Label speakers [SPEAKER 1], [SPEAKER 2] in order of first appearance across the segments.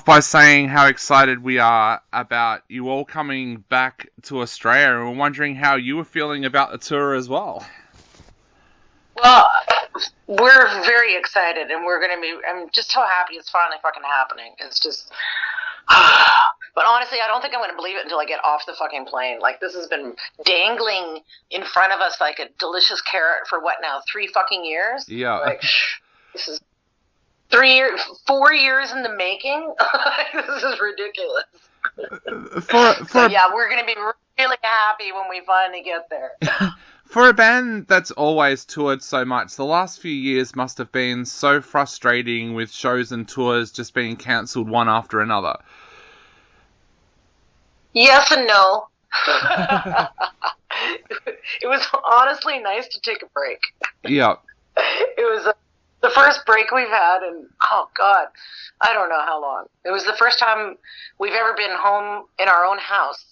[SPEAKER 1] by saying how excited we are about you all coming back to Australia, and we're wondering how you were feeling about the tour as well.
[SPEAKER 2] Well, we're very excited, and I'm just so happy it's finally fucking happening. It's just, but honestly, I don't think I'm going to believe it until I get off the fucking plane. Like, this has been dangling in front of us like a delicious carrot for what now, 3 fucking years?
[SPEAKER 1] Yeah.
[SPEAKER 2] Like, this is 4 years in the making. This is ridiculous. Yeah, we're going to be really happy when we finally get there.
[SPEAKER 1] For a band that's always toured so much, the last few years must have been so frustrating with shows and tours just being cancelled one after another.
[SPEAKER 2] Yes and no. It was honestly nice to take a break.
[SPEAKER 1] Yeah.
[SPEAKER 2] It was the first break we've had in, oh God, I don't know how long. It was the first time we've ever been home in our own house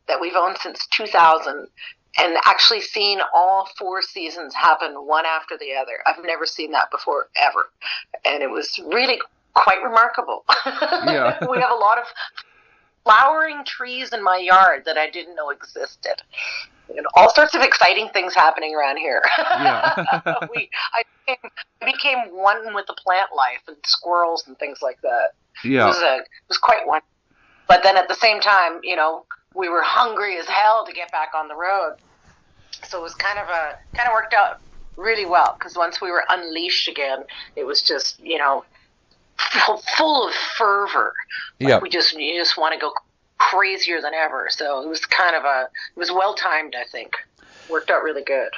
[SPEAKER 2] that we've owned since 2000. And actually seen all 4 seasons happen one after the other. I've never seen that before, ever. And it was really quite remarkable.
[SPEAKER 1] Yeah.
[SPEAKER 2] We have a lot of flowering trees in my yard that I didn't know existed. And all sorts of exciting things happening around here.
[SPEAKER 1] Yeah.
[SPEAKER 2] I became one with the plant life and squirrels and things like that.
[SPEAKER 1] Yeah.
[SPEAKER 2] It was quite wonderful. But then at the same time, we were hungry as hell to get back on the road. So it was kind of worked out really well, because once we were unleashed again, it was just, full of fervor.
[SPEAKER 1] Yeah.
[SPEAKER 2] Like you just want to go crazier than ever. So it was it was well timed, I think. Worked out really good.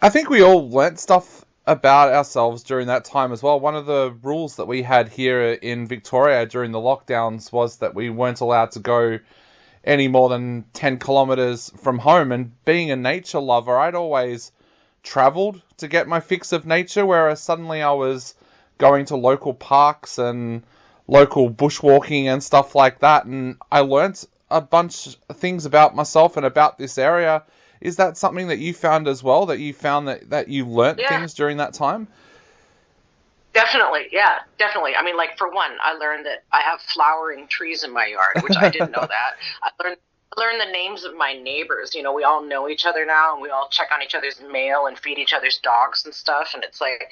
[SPEAKER 1] I think we all learnt stuff about ourselves during that time as well. One of the rules that we had here in Victoria during the lockdowns was that we weren't allowed to go any more than 10 kilometers from home. And being a nature lover, I'd always traveled to get my fix of nature, whereas suddenly I was going to local parks and local bushwalking and stuff like that. And I learnt a bunch of things about myself and about this area. Is that something that you found as well, that you found that you learnt things during that time?
[SPEAKER 2] Definitely, yeah, definitely. I mean, like, for one, I learned that I have flowering trees in my yard, which I didn't know that. I learned the names of my neighbors. We all know each other now, and we all check on each other's mail and feed each other's dogs and stuff. And it's like,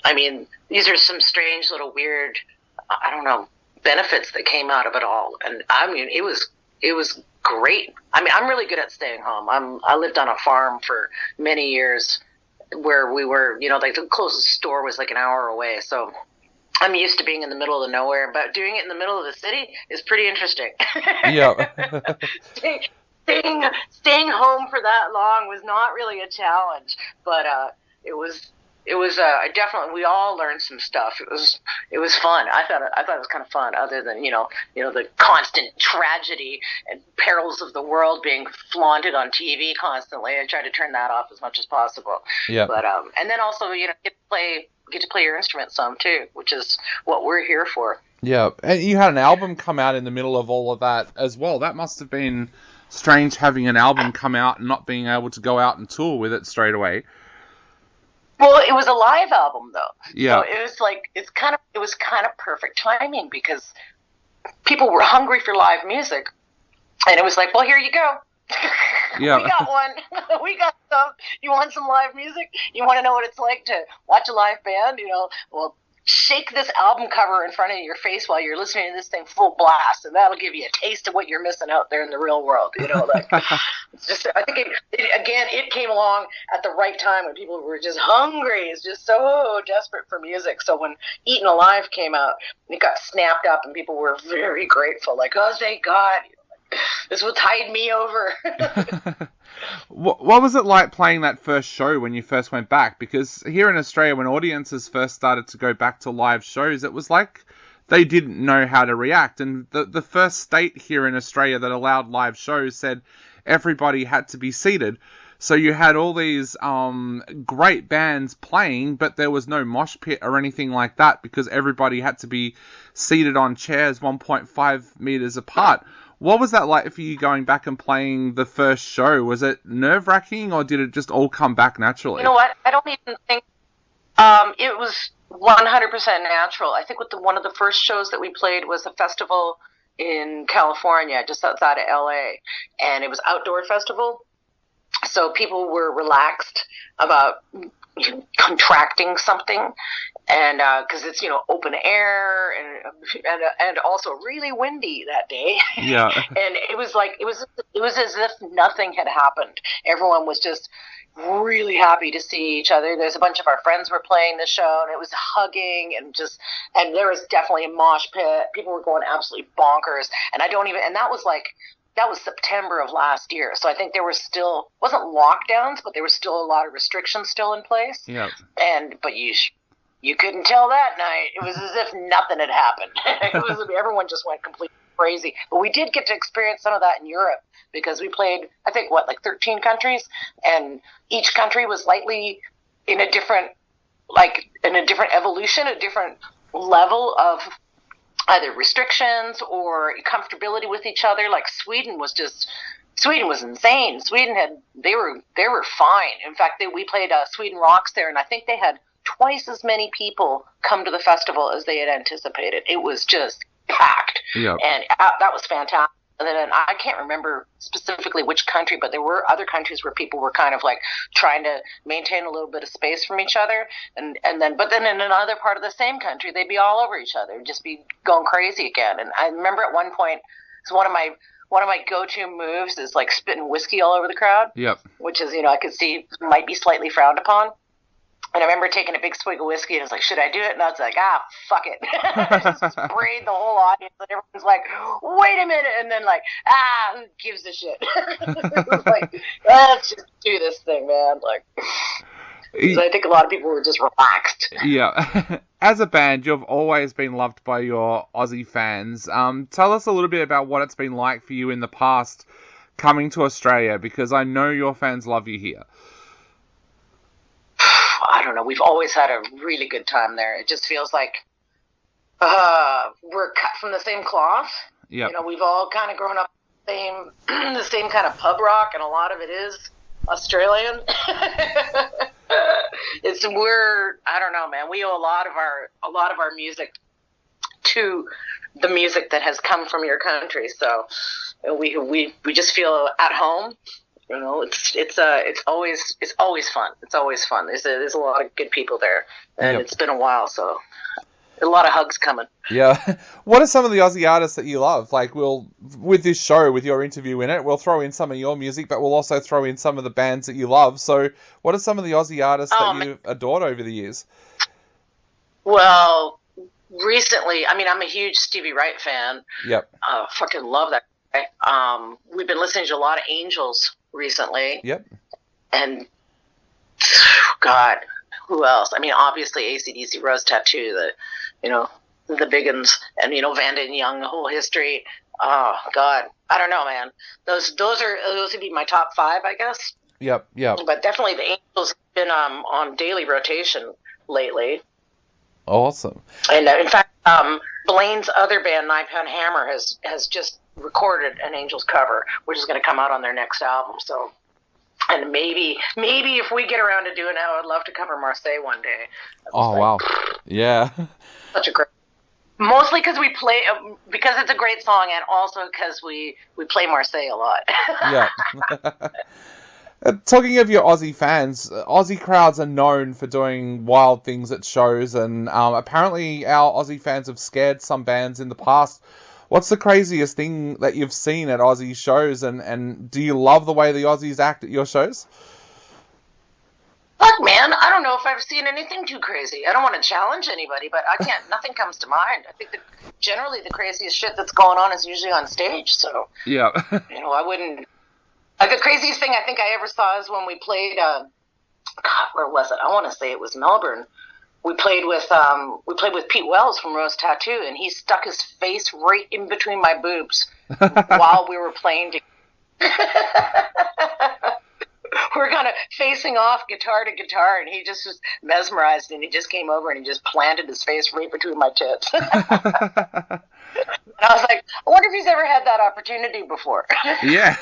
[SPEAKER 2] I mean, these are some strange little weird, I don't know, benefits that came out of it all. And I mean, it was great. I mean, I'm really good at staying home. I lived on a farm for many years, where we were, like, the closest store was like an hour away. So I'm used to being in the middle of nowhere, but doing it in the middle of the city is pretty interesting.
[SPEAKER 1] Yeah.
[SPEAKER 2] Staying home for that long was not really a challenge, but it was definitely, we all learned some stuff. It was fun. I thought it was kind of fun, other than the constant tragedy and perils of the world being flaunted on TV constantly. I try to turn that off as much as possible.
[SPEAKER 1] Yeah.
[SPEAKER 2] But and then also get to play your instrument some too, which is what we're here for.
[SPEAKER 1] Yeah, and you had an album come out in the middle of all of that as well. That must have been strange, having an album come out and not being able to go out and tour with it straight away.
[SPEAKER 2] Well, it was a live album, though.
[SPEAKER 1] Yeah.
[SPEAKER 2] So it was like, it was kind of perfect timing, because people were hungry for live music, and it was like, well, here you go.
[SPEAKER 1] Yeah.
[SPEAKER 2] We got one. We got some. You want some live music? You want to know what it's like to watch a live band? Well, shake this album cover in front of your face while you're listening to this thing full blast, and that'll give you a taste of what you're missing out there in the real world. It's just, I think it came along at the right time when people were just hungry, it's just so desperate for music. So when Eaten Alive came out, it got snapped up, and people were very grateful, like, oh, thank God, this will tide me over.
[SPEAKER 1] What was it like playing that first show when you first went back? Because here in Australia, when audiences first started to go back to live shows, it was like they didn't know how to react. And the first state here in Australia that allowed live shows said everybody had to be seated. So you had all these great bands playing, but there was no mosh pit or anything like that, because everybody had to be seated on chairs 1.5 meters apart. What was that like for you, going back and playing the first show? Was it nerve-wracking, or did it just all come back naturally?
[SPEAKER 2] You know what? I It was 100% natural. I think one of the first shows that we played was a festival in California, just outside of LA, and it was outdoor festival. So people were relaxed about contracting something, and because it's open air and also really windy that day.
[SPEAKER 1] Yeah.
[SPEAKER 2] And it was as if nothing had happened. Everyone was just really happy to see each other. There's a bunch of our friends were playing the show, and it was hugging and there was definitely a mosh pit. People were going absolutely bonkers, and that was September of last year. So I think there were still, wasn't lockdowns, but there was still a lot of restrictions still in place.
[SPEAKER 1] Yeah.
[SPEAKER 2] But you couldn't tell that night. It was as if nothing had happened. Everyone just went completely crazy. But we did get to experience some of that in Europe, because we played, I think, 13 countries, and each country was slightly in a different evolution, a different level of either restrictions or comfortability with each other. Like Sweden was insane. They were fine. In fact, we played Sweden Rocks there, and I think they had twice as many people come to the festival as they had anticipated. It was just packed.
[SPEAKER 1] Yep.
[SPEAKER 2] And that was fantastic. And then I can't remember specifically which country, but there were other countries where people were kind of trying to maintain a little bit of space from each other. But then in another part of the same country, they'd be all over each other, just be going crazy again. And I remember at one point, it's one of my go-to moves is spitting whiskey all over the crowd.
[SPEAKER 1] Yep.
[SPEAKER 2] Which is, I could see might be slightly frowned upon. And I remember taking a big swig of whiskey, and I was like, should I do it? And I was like, fuck it. I just sprayed the whole audience, and everyone's like, wait a minute. And then who gives a shit? It was let's just do this thing, man. So I think a lot of people were just relaxed.
[SPEAKER 1] Yeah. As a band, you've always been loved by your Aussie fans. Tell us a little bit about what it's been like for you in the past coming to Australia, because I know your fans love you here.
[SPEAKER 2] I don't know. We've always had a really good time there. It just feels like we're cut from the same cloth.
[SPEAKER 1] Yeah.
[SPEAKER 2] We've all kind of grown up the same kind of pub rock, and a lot of it is Australian. I don't know, man. We owe a lot of our music to the music that has come from your country. So we just feel at home. It's always fun. It's always fun. There's a lot of good people there, and It's been a while, so a lot of hugs coming.
[SPEAKER 1] Yeah. What are some of the Aussie artists that you love? With this show, with your interview in it, we'll throw in some of your music, but we'll also throw in some of the bands that you love. So what are some of the Aussie artists that you've adored over the years?
[SPEAKER 2] Well, recently, I'm a huge Stevie Wright fan.
[SPEAKER 1] Yep.
[SPEAKER 2] Fucking love that guy. We've been listening to a lot of Angels recently.
[SPEAKER 1] Yep.
[SPEAKER 2] And God, who else? Obviously AC/DC, Rose Tattoo, the big uns, and Vanda and Young, the whole history. Oh God, I don't know, man. Those would be my top 5, I guess.
[SPEAKER 1] Yep.
[SPEAKER 2] But definitely the Angels have been on daily rotation lately.
[SPEAKER 1] Awesome.
[SPEAKER 2] And in fact, Blaine's other band, 9 Pound Hammer, has just recorded an Angels cover, which is going to come out on their next album. So, and maybe if we get around to doing it, I would love to cover Marseille one day.
[SPEAKER 1] Wow. Yeah.
[SPEAKER 2] Such a great. Mostly because because it's a great song, and also because we play Marseille a lot.
[SPEAKER 1] Yeah. Talking of your Aussie fans, Aussie crowds are known for doing wild things at shows, and apparently our Aussie fans have scared some bands in the past. What's the craziest thing that you've seen at Aussie shows, and do you love the way the Aussies act at your shows?
[SPEAKER 2] Look, man, I don't know if I've seen anything too crazy. I don't want to challenge anybody, but nothing comes to mind. I think generally the craziest shit that's going on is usually on stage, so...
[SPEAKER 1] Yeah.
[SPEAKER 2] I wouldn't... the craziest thing I think I ever saw is when we played, God, where was it? I want to say it was Melbourne. We played with Pete Wells from Rose Tattoo, and he stuck his face right in between my boobs while we were playing. We were kind of facing off guitar to guitar, and he just was mesmerized, and he just came over and he just planted his face right between my tits. And I was like, I wonder if he's ever had that opportunity before.
[SPEAKER 1] Yeah.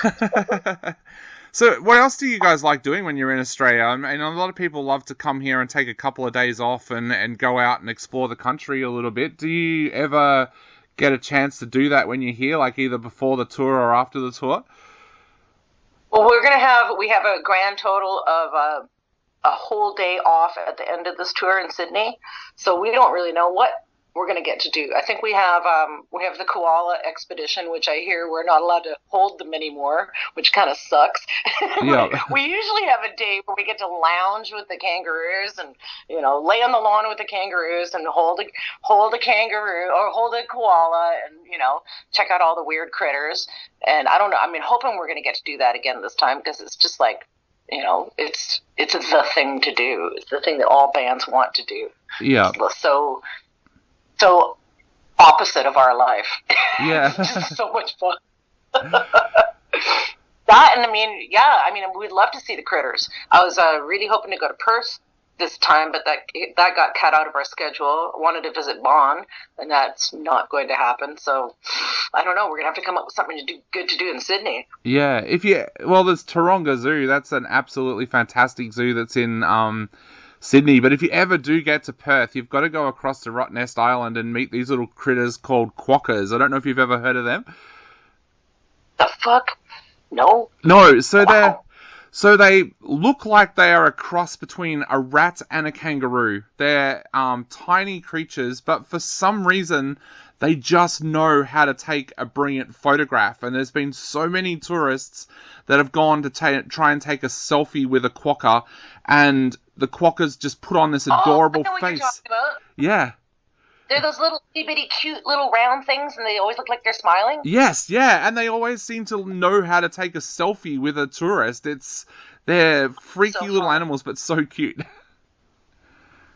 [SPEAKER 1] So what else do you guys like doing when you're in Australia? I mean, a lot of people love to come here and take a couple of days off and go out and explore the country a little bit. Do you ever get a chance to do that when you're here, like either before the tour or after the tour?
[SPEAKER 2] Well, we have a grand total of a whole day off at the end of this tour in Sydney, so we don't really know what we're going to get to do. I think we have the koala expedition, which I hear we're not allowed to hold them anymore, which kind of sucks.
[SPEAKER 1] Yeah.
[SPEAKER 2] We usually have a day where we get to lounge with the kangaroos and, you know, lay on the lawn with the kangaroos and hold a kangaroo or hold a koala and, you know, check out all the weird critters. And I don't know. I mean, hoping we're going to get to do that again this time, because it's just like, you know, it's the thing to do. It's the thing that all bands want to do.
[SPEAKER 1] Yeah.
[SPEAKER 2] So opposite of our life.
[SPEAKER 1] Yeah.
[SPEAKER 2] Just so much fun. That, and I mean, we'd love to see the critters. I was really hoping to go to Perth this time, but that got cut out of our schedule. I wanted to visit Bonn, and that's not going to happen. So I don't know. We're gonna have to come up with something good to do in Sydney.
[SPEAKER 1] Yeah. There's Taronga Zoo. That's an absolutely fantastic zoo that's in Sydney, but if you ever do get to Perth, you've got to go across to Rottnest Island and meet these little critters called quokkas. I don't know if you've ever heard of them.
[SPEAKER 2] The fuck? No.
[SPEAKER 1] No, so they look like they are a cross between a rat and a kangaroo. They're tiny creatures, but for some reason they just know how to take a brilliant photograph. And there's been so many tourists that have gone to try and take a selfie with a quokka, and the quokkas just put on this adorable
[SPEAKER 2] I know
[SPEAKER 1] face.
[SPEAKER 2] what you're talking about.
[SPEAKER 1] Yeah.
[SPEAKER 2] They're those little bitty cute little round things, and they always look like they're smiling.
[SPEAKER 1] Yes, yeah, and they always seem to know how to take a selfie with a tourist. They're freaky little animals, but so cute.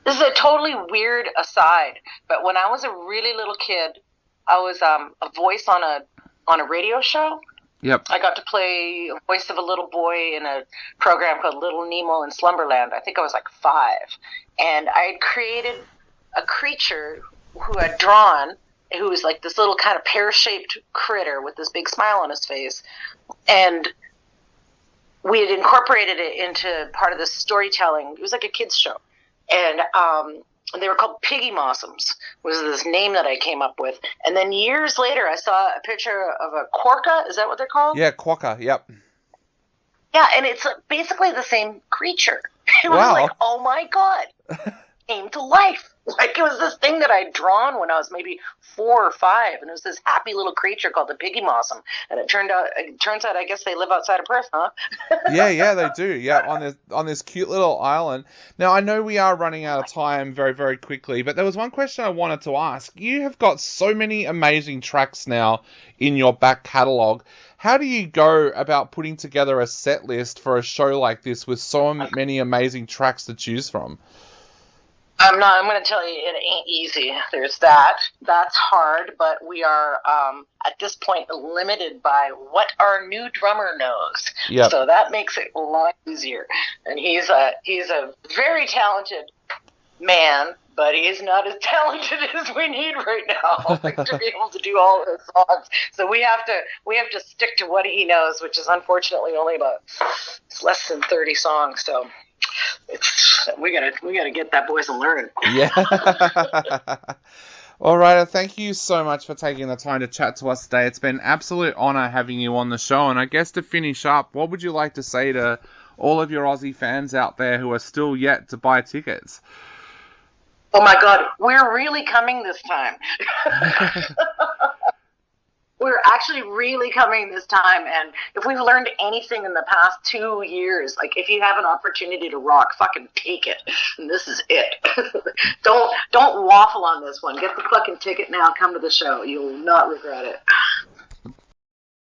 [SPEAKER 2] This is a totally weird aside, but when I was a really little kid, I was a voice on a radio show.
[SPEAKER 1] Yep.
[SPEAKER 2] I got to play a voice of a little boy in a program called Little Nemo in Slumberland. I think I was like 5. And I had created a creature who I'd drawn, who was like this little kind of pear-shaped critter with this big smile on his face. And we had incorporated it into part of the storytelling. It was like a kid's show. And they were called Piggy Mossums, was this name that I came up with. And then years later, I saw a picture of a quokka. Is that what they're called?
[SPEAKER 1] Yeah, quokka, yep.
[SPEAKER 2] Yeah, and it's basically the same creature. It was
[SPEAKER 1] Wow.
[SPEAKER 2] like, oh my God, came to life. Like, it was this thing that I'd drawn when I was maybe 4 or 5, and it was this happy little creature called the Piggy Mossum. And it turns out, I guess they live outside of Perth, huh?
[SPEAKER 1] Yeah, they do. Yeah, on this cute little island. Now, I know we are running out of time very, very quickly, but there was one question I wanted to ask. You have got so many amazing tracks now in your back catalogue. How do you go about putting together a set list for a show like this with so many amazing tracks to choose from?
[SPEAKER 2] I'm going to tell you, it ain't easy. There's that. That's hard, but we are, at this point, limited by what our new drummer knows.
[SPEAKER 1] Yep.
[SPEAKER 2] So that makes it a lot easier. And he's a very talented man, but he's not as talented as we need right now to be able to do all the songs. So we have to stick to what he knows, which is unfortunately only it's less than 30 songs. So we gotta get that boys and learn.
[SPEAKER 1] Yeah. All right. Thank you so much for taking the time to chat to us today. It's been an absolute honor having you on the show. And I guess to finish up, what would you like to say to all of your Aussie fans out there who are still yet to buy tickets?
[SPEAKER 2] Oh my God, we're really coming this time. We're actually really coming this time, and if we've learned anything in the past 2 years, like, if you have an opportunity to rock, fucking take it. And this is it. Don't waffle on this one. Get the fucking ticket now. Come to the show. You'll not regret it.